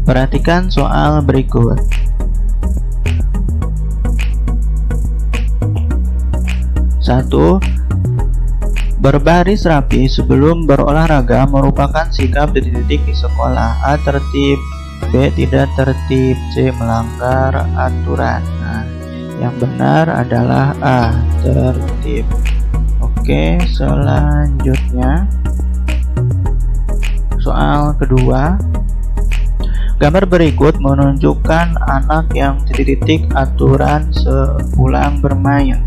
Perhatikan soal berikut. Satu, berbaris rapi sebelum berolahraga merupakan sikap titik-titik di sekolah. A. Tertib. B. Tidak tertib. C. Melanggar aturan. Nah, yang benar adalah A. Tertib. Oke, selanjutnya soal kedua. Gambar berikut menunjukkan anak yang titik-titik aturan sepulang bermain.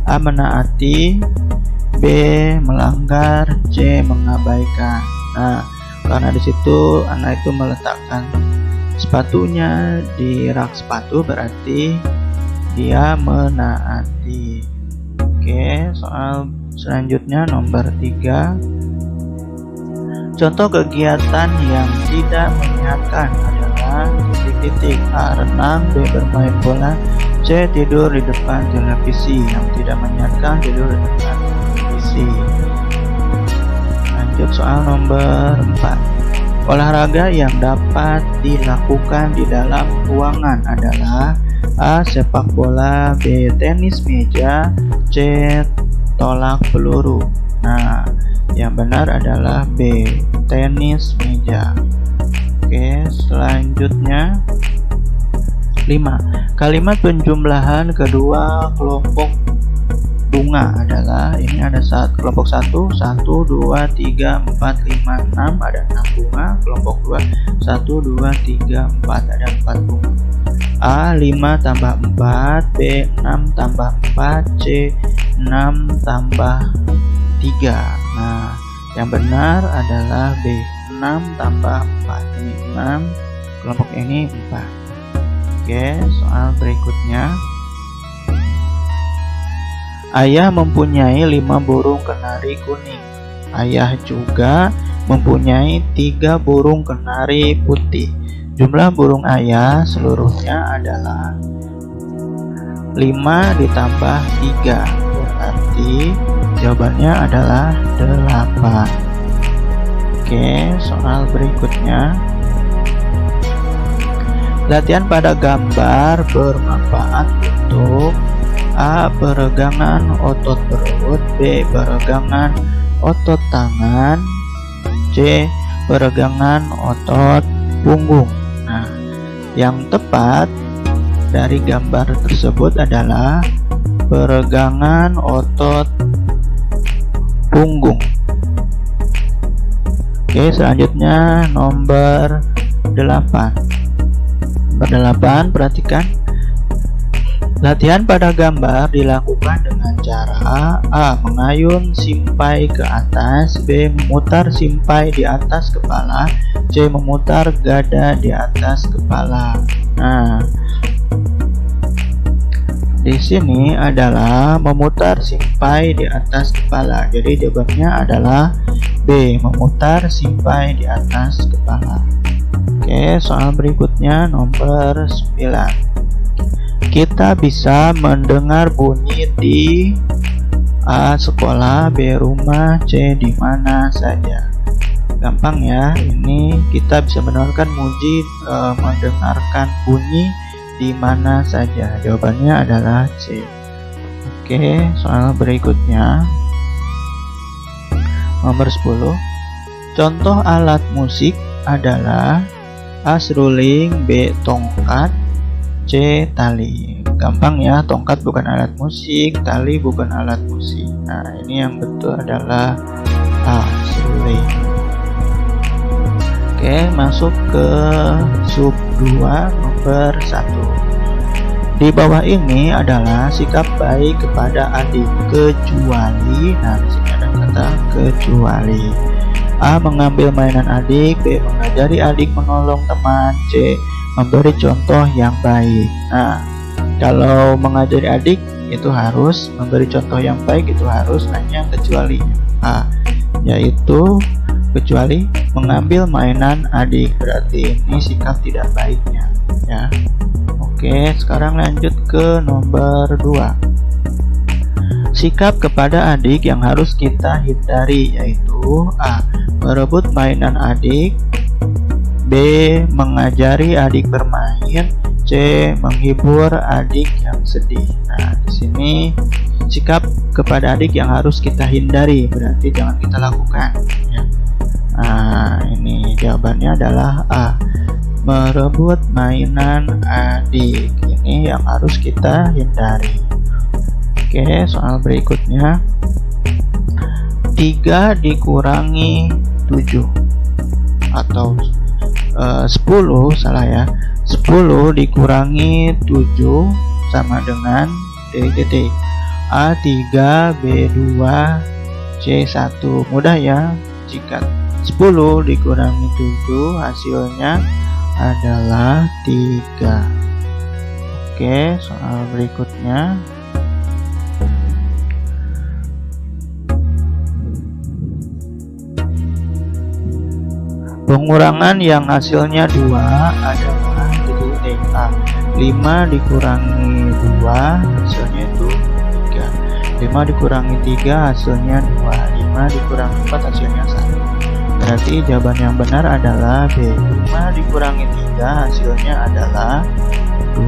A. Menaati. B. Melanggar. C. Mengabaikan. Nah, karena di situ anak itu meletakkan sepatunya di rak sepatu, berarti dia menaati. Oke, soal selanjutnya nomor 3. Contoh kegiatan yang tidak menyehatkan adalah titik-titik. A. Renang. B. Bermain bola. C. Tidur di depan televisi. Yang tidak menyehatkan tidur di depan televisi. Lanjut soal nomor 4. Olahraga yang dapat dilakukan di dalam ruangan adalah A. Sepak bola. B. Tenis meja. C. Tolak peluru. Nah, yang benar adalah B. Tenis meja. Oke, selanjutnya 5. Kalimat penjumlahan kedua kelompok bunga adalah, ini ada kelompok 1, 1, 2, 3, 4, 5, 6, ada 6 bunga. Kelompok 2, 1, 2, 3, 4, ada 4 bunga. A. 5 tambah 4. B. 6 tambah 4. C. 6 tambah 3. Nah, yang benar adalah B. 6 tambah 4. Ini 6, kelompok ini 4. Oke, soal berikutnya. Ayah mempunyai 5 burung kenari kuning. Ayah juga mempunyai 3 burung kenari putih. Jumlah burung ayah seluruhnya adalah 5 ditambah 3. Berarti jawabannya adalah 8. Oke, soal berikutnya. Latihan pada gambar bermanfaat untuk A. Peregangan otot perut. B. Peregangan otot tangan. C. Peregangan otot punggung. Nah, yang tepat dari gambar tersebut adalah peregangan otot punggung. Oke, selanjutnya nomor 8. Nomor 8, perhatikan. Latihan pada gambar dilakukan dengan cara A. Mengayun simpai ke atas. B. Memutar simpai di atas kepala. C. Memutar gada di atas kepala. Nah, di sini adalah memutar simpai di atas kepala. Jadi jawabannya adalah B. Memutar simpai di atas kepala. Oke, soal berikutnya nomor 9. Kita bisa mendengar bunyi di A. Sekolah. B. Rumah. C. Di mana saja. Gampang ya, ini kita bisa mendengarkan bunyi di mana saja. Jawabannya adalah C. Oke, soal berikutnya nomor 10. Contoh alat musik adalah A. Seruling. B. Tongkat. C. Tali. Gampang ya, tongkat bukan alat musik, tali bukan alat musik. Nah, ini yang betul adalah A. Seruling. Oke, masuk ke sub 2 nomor 1. Di bawah ini adalah sikap baik kepada adik kecuali, nah di sini ada kata kecuali. A. Mengambil mainan adik. B. Mengajari adik menolong teman. C. Memberi contoh yang baik. Nah, kalau mengajari adik itu harus, memberi contoh yang baik itu harus, hanya kecuali A, yaitu kecuali mengambil mainan adik, berarti ini sikap tidak baiknya ya. Oke, sekarang lanjut ke nomor 2. Sikap kepada adik yang harus kita hindari yaitu A. Merebut mainan adik. B. Mengajari adik bermain. C. Menghibur adik yang sedih. Nah, di sini sikap kepada adik yang harus kita hindari, berarti jangan kita lakukan ya. Nah, ini jawabannya adalah A. Merebut mainan adik. Ini yang harus kita hindari. Oke, soal berikutnya. 3 dikurangi 7 atau 10, salah ya. 10 dikurangi 7 sama dengan D. A3, B2, C1. Mudah ya. Jika 10 dikurangi 7 hasilnya adalah 3. Oke, soal berikutnya. Pengurangan yang hasilnya 2 adalah titik A. 5 dikurangi 2 hasilnya itu 3. 5 dikurangi 3 hasilnya 2. 5 dikurangi 4 hasilnya 1. Berarti jawaban yang benar adalah B. 5 dikurangi 3 hasilnya adalah 2.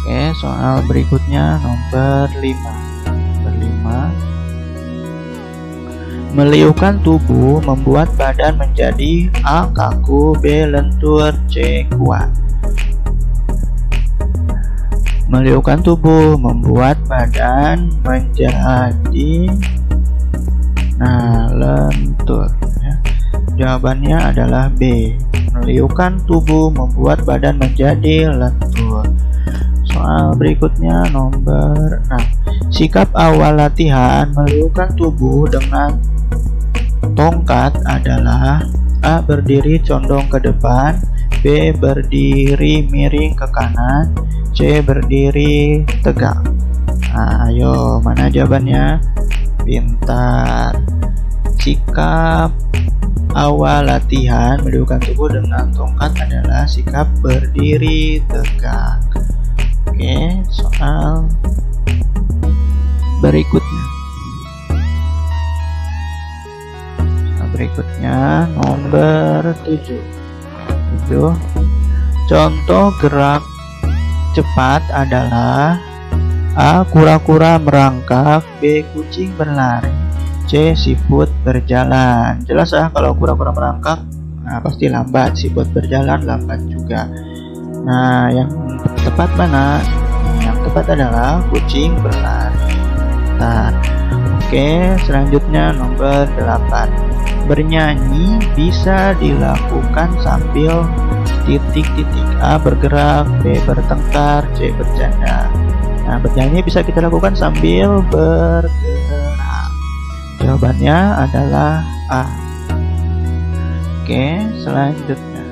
Oke, soal berikutnya nomor 5. Meliuhkan tubuh membuat badan menjadi A. Kaku, B. Lentur, C. Kuat. Meliuhkan tubuh membuat badan menjadi lentur ya. Jawabannya adalah B. Meliuhkan tubuh membuat badan menjadi lentur. Soal berikutnya nomor 6. Sikap awal latihan meliuhkan tubuh dengan tongkat adalah A. Berdiri condong ke depan, B. Berdiri miring ke kanan, C. Berdiri tegak. Nah, ayo, mana jawabannya? Pintar. Sikap awal latihan meliuhkan tubuh dengan tongkat adalah sikap berdiri tegak. Oke, soal berikutnya. Nomor 7. Contoh gerak cepat adalah A. Kura-kura merangkak, B. Kucing berlari, C. Siput berjalan. Jelas kalau kura-kura merangkak pasti lambat, siput berjalan lambat juga. Nah, yang tepat mana? Yang tepat adalah kucing berlari. Oke, selanjutnya nomor 8. Bernyanyi bisa dilakukan sambil titik-titik. A. Bergerak, B. Bertengkar, C. Bercanda. Nah, bernyanyi bisa kita lakukan sambil bergerak. Jawabannya adalah A. Oke, selanjutnya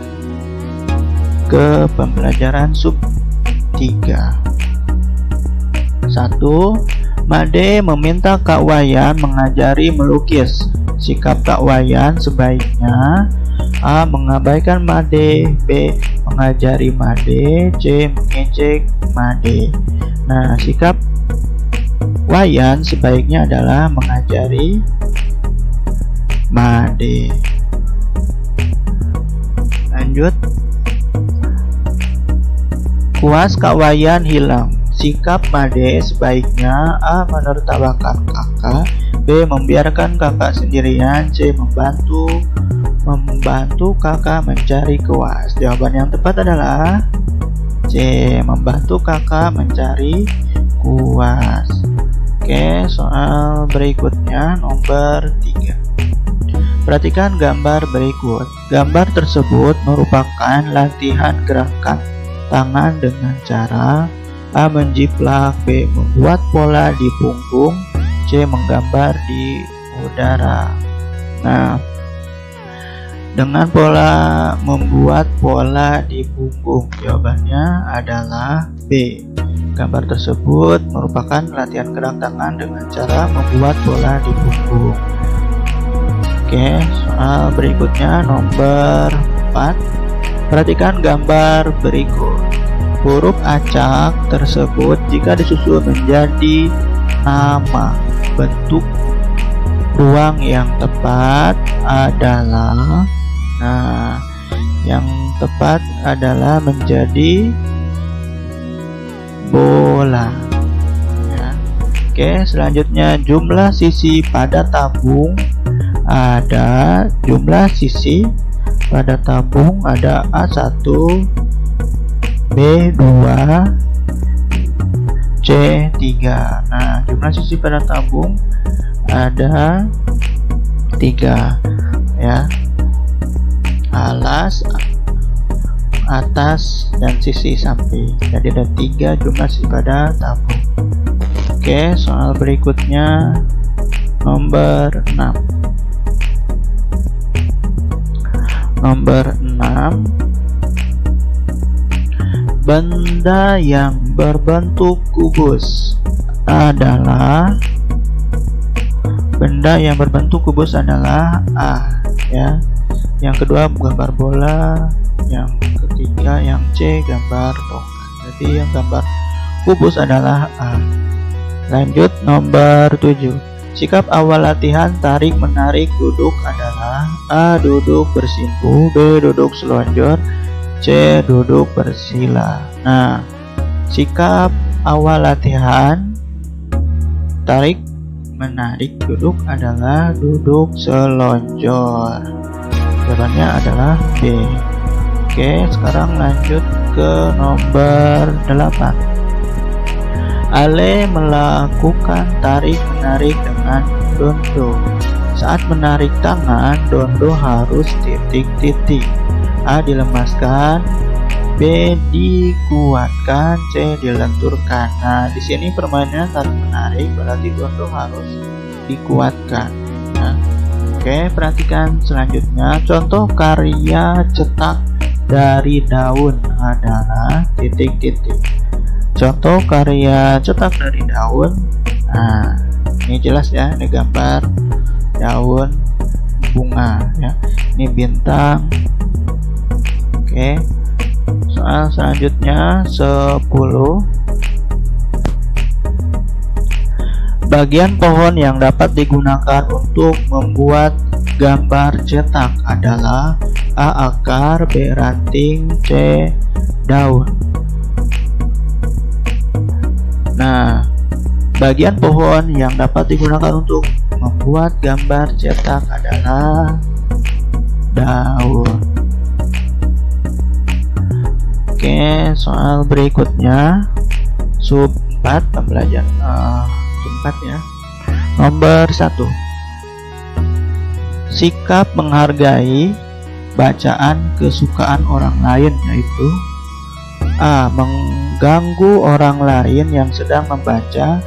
ke pembelajaran sub 3. 1. Made meminta Kak Wayan mengajari melukis. Sikap Kak Wayan sebaiknya A. Mengabaikan Made, B. Mengajari Made, C. Mengejek Made. Nah, sikap Wayan sebaiknya adalah mengajari Made. Lanjut. Kuas Kak Wayan hilang. Sikap Made sebaiknya A. Menertawakan kakak, B. Membiarkan kakak sendirian, C. Membantu kakak mencari kuas. Jawaban yang tepat adalah C. Membantu kakak mencari kuas. Oke, soal berikutnya nomor 3. Perhatikan gambar berikut. Gambar tersebut merupakan latihan gerakan tangan dengan cara A. Menjiplak, B. Membuat pola di punggung, C. Menggambar di udara. Nah, dengan membuat pola di punggung, jawabannya adalah B. Gambar tersebut merupakan latihan gerak tangan dengan cara membuat pola di punggung. Oke, soal berikutnya nomor 4. Perhatikan gambar berikut. Huruf acak tersebut jika disusun menjadi nama, bentuk ruang yang tepat adalah Nah, yang tepat adalah menjadi bola. Ya. Oke, selanjutnya jumlah sisi pada tabung ada A1, B2, C3. Nah, jumlah sisi pada tabung ada 3 ya. Alas, atas, dan sisi samping. Jadi ada 3 jumlah sisi pada tabung. Oke, soal berikutnya nomor 6. Nomor 6. Benda yang berbentuk kubus adalah A ya. Yang kedua gambar bola, yang ketiga yang C gambar tongkat. Jadi yang gambar kubus adalah A. Lanjut nomor 7. Sikap awal latihan tarik menarik duduk adalah A. Duduk bersimpu, B. Duduk selonjor, C. Duduk bersila. Nah, sikap awal latihan tarik menarik duduk adalah duduk selonjor. Jawabannya adalah B. Oke, sekarang lanjut ke nomor 8. Ale melakukan tarik menarik dengan dondo. Saat menarik tangan, dondo harus titik-titik. A. Dilemaskan, B. Dikuatkan, C. Dilenturkan. Nah, di sini permainannya tarik menarik, berarti dondo harus dikuatkan. Nah, oke, perhatikan selanjutnya. Contoh karya cetak dari daun adalah titik-titik. Contoh karya cetak dari daun. Nah, ini jelas ya, ini gambar daun bunga ya. Ini bintang. Oke. Soal selanjutnya 10. Bagian pohon yang dapat digunakan untuk membuat gambar cetak adalah A. Akar, B. Ranting, C. Daun. Nah, bagian pohon yang dapat digunakan untuk membuat gambar cetak adalah daun. Oke, soal berikutnya sub 4 pembelajaran sub 4 ya. Nomor 1. Sikap menghargai bacaan kesukaan orang lain, yaitu A. Mengganggu orang lain yang sedang membaca,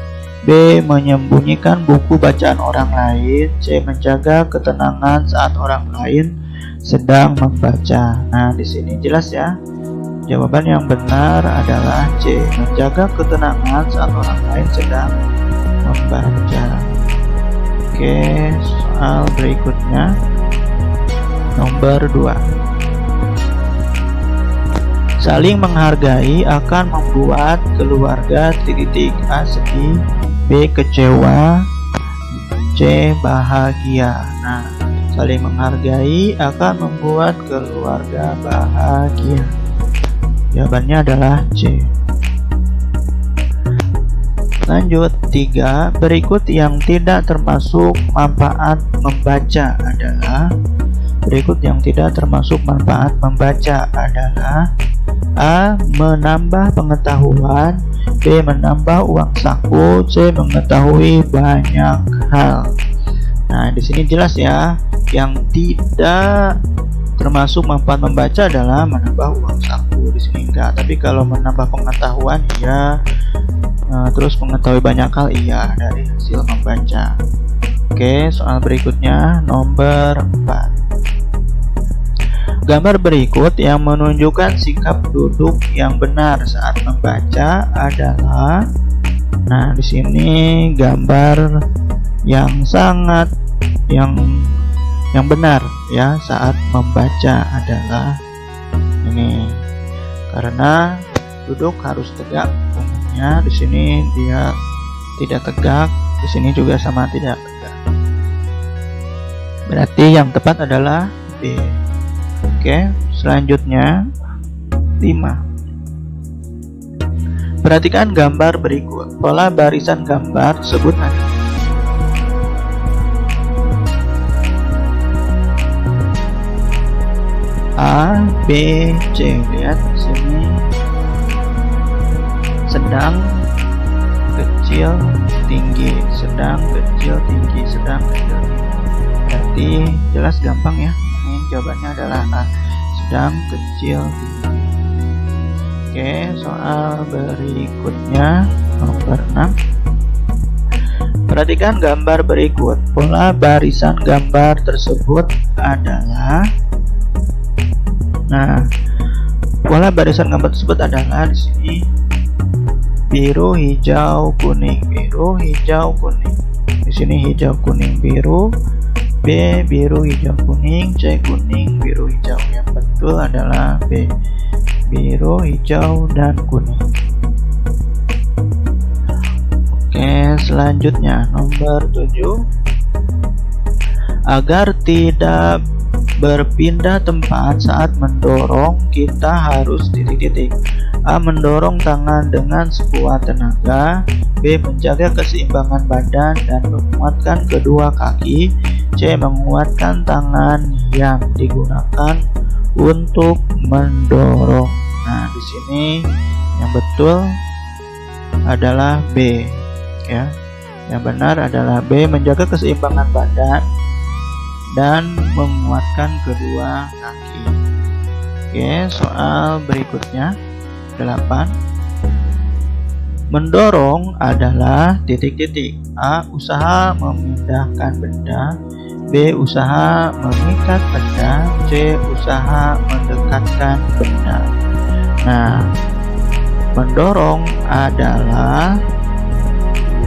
B. Menyembunyikan buku bacaan orang lain, C. Menjaga ketenangan saat orang lain sedang membaca. Nah, di sini jelas ya. Jawaban yang benar adalah C. Menjaga ketenangan saat orang lain sedang membaca. Oke, soal berikutnya nomor 2. Saling menghargai akan membuat keluarga titik A sedih, B. Kecewa, C. Bahagia. Nah, saling menghargai akan membuat keluarga bahagia. Jawabannya adalah C. Lanjut 3. Berikut yang tidak termasuk manfaat membaca adalah A. Menambah pengetahuan, B. Menambah uang saku, C. Mengetahui banyak hal. Nah, di sini jelas ya, yang tidak termasuk manfaat membaca adalah menambah uang saku. Di sini enggak, tapi kalau menambah pengetahuan iya, terus mengetahui banyak hal iya dari hasil membaca. Oke, soal berikutnya nomor 4. Gambar berikut yang menunjukkan sikap duduk yang benar saat membaca adalah, nah di sini gambar yang sangat yang benar ya saat membaca adalah ini, karena duduk harus tegak punggungnya. Di sini dia tidak tegak, di sini juga sama tidak tegak. Berarti yang tepat adalah B. Oke, selanjutnya 5. Perhatikan gambar berikut. Pola barisan gambar tersebut A, B, C. Lihat di sini. Sedang, kecil, tinggi, sedang, kecil, tinggi, sedang, kecil, tinggi. Berarti jelas gampang ya. Ini jawabannya adalah A, sedang, kecil, tinggi. Oke, soal berikutnya nomor 6. Perhatikan gambar berikut. Pola barisan gambar tersebut adalah pola barisan gambar tersebut adalah di sini biru, hijau, kuning, biru, hijau, kuning. Di sini hijau, kuning, biru. B, biru, hijau, kuning. C, kuning, biru, hijau. Yang betul adalah B, biru, hijau, dan kuning. Oke, selanjutnya nomor 7. Agar tidak berpindah tempat saat mendorong, kita harus titik-titik. A, mendorong tangan dengan sekuat tenaga. B, menjaga keseimbangan badan dan menguatkan kedua kaki. C, menguatkan tangan yang digunakan untuk mendorong. Nah, di sini yang betul adalah B ya. Yang benar adalah B, menjaga keseimbangan badan dan menguatkan kedua kaki. Oke, soal berikutnya 8. Mendorong adalah titik-titik. A, usaha memindahkan benda. B, usaha mengikat benda. C, usaha mendekatkan benda. Nah, mendorong adalah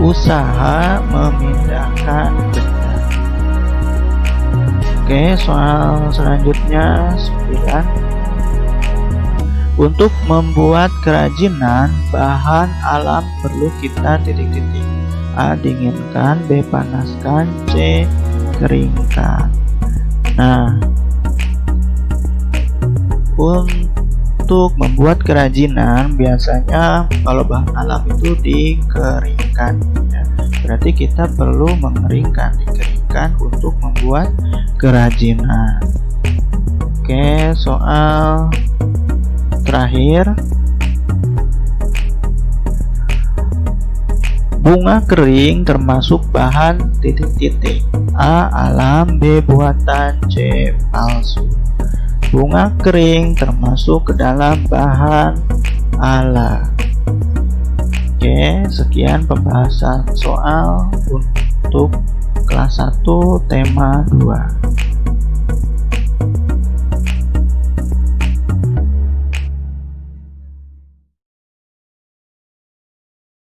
usaha memindahkan benda. Oke, soal selanjutnya 9. Untuk membuat kerajinan, bahan alam perlu kita titik-titik. A, dinginkan. B, panaskan. C, keringkan. Nah, untuk membuat kerajinan biasanya kalau bahan alam itu dikeringkan ya. Berarti kita perlu dikeringkan untuk membuat kerajinan. Oke, soal terakhir. Bunga kering termasuk bahan titik-titik. A, alam. B, buatan. C, palsu. Bunga kering termasuk ke dalam bahan alam. Oke, sekian pembahasan soal untuk kelas 1 tema 2.